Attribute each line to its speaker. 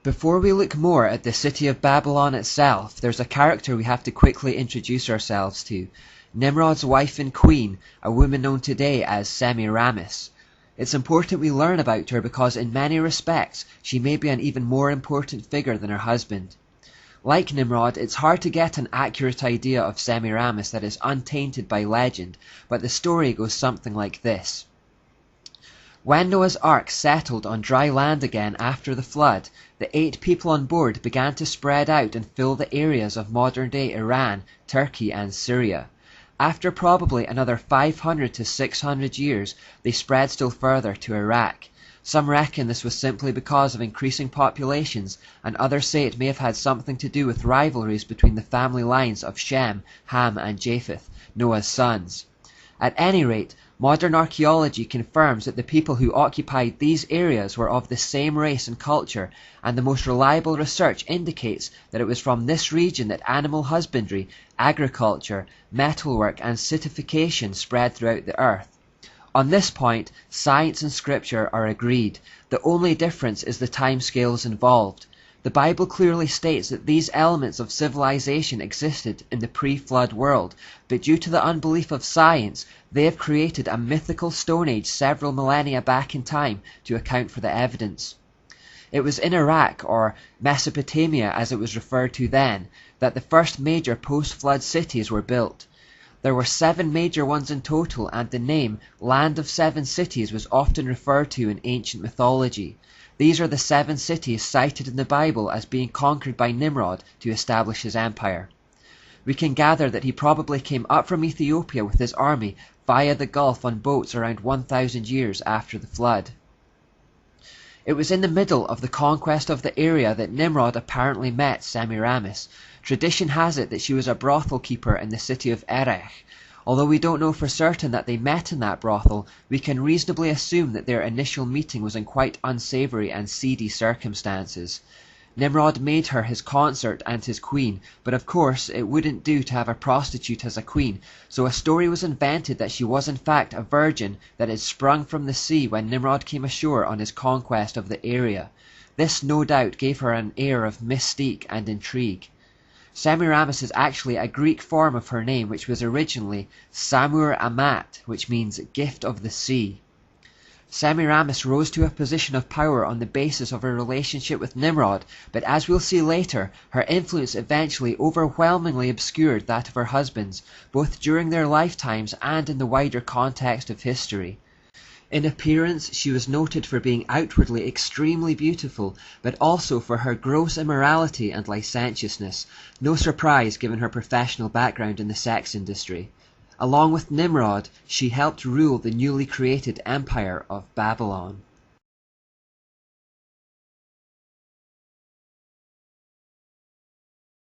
Speaker 1: Before we look more at the city of Babylon itself, there's a character we have to quickly introduce ourselves to. Nimrod's wife and queen, a woman known today as Semiramis. It's important we learn about her because in many respects she may be an even more important figure than her husband. Like Nimrod, it's hard to get an accurate idea of Semiramis that is untainted by legend, but the story goes something like this. When Noah's Ark settled on dry land again after the flood, the 8 people on board began to spread out and fill the areas of modern-day Iran, Turkey and Syria. After probably another 500 to 600 years, they spread still further to Iraq. Some reckon this was simply because of increasing populations, and others say it may have had something to do with rivalries between the family lines of Shem, Ham and Japheth, Noah's sons. At any rate, modern archaeology confirms that the people who occupied these areas were of the same race and culture, and the most reliable research indicates that it was from this region that animal husbandry, agriculture, metalwork and citification spread throughout the earth. On this point, science and scripture are agreed. The only difference is the timescales involved. The Bible clearly states that these elements of civilization existed in the pre-flood world, but due to the unbelief of science, they have created a mythical Stone Age several millennia back in time to account for the evidence. It was in Iraq, or Mesopotamia as it was referred to then, that the first major post-flood cities were built. There were 7 major ones in total, and the name Land of 7 Cities was often referred to in ancient mythology. These are the 7 cities cited in the Bible as being conquered by Nimrod to establish his empire. We can gather that he probably came up from Ethiopia with his army via the Gulf on boats around 1,000 years after the flood. It was in the middle of the conquest of the area that Nimrod apparently met Semiramis. Tradition has it that she was a brothel keeper in the city of Erech. Although we don't know for certain that they met in that brothel, we can reasonably assume that their initial meeting was in quite unsavory and seedy circumstances. Nimrod made her his consort and his queen, but of course it wouldn't do to have a prostitute as a queen, so a story was invented that she was in fact a virgin that had sprung from the sea when Nimrod came ashore on his conquest of the area. This no doubt gave her an air of mystique and intrigue. Semiramis is actually a Greek form of her name, which was originally Samur Amat, which means gift of the sea. Semiramis rose to a position of power on the basis of her relationship with Nimrod, but as we'll see later, her influence eventually overwhelmingly obscured that of her husbands, both during their lifetimes and in the wider context of history. In appearance, she was noted for being outwardly extremely beautiful, but also for her gross immorality and licentiousness, no surprise given her professional background in the sex industry. Along with Nimrod, she helped rule the newly created empire of Babylon.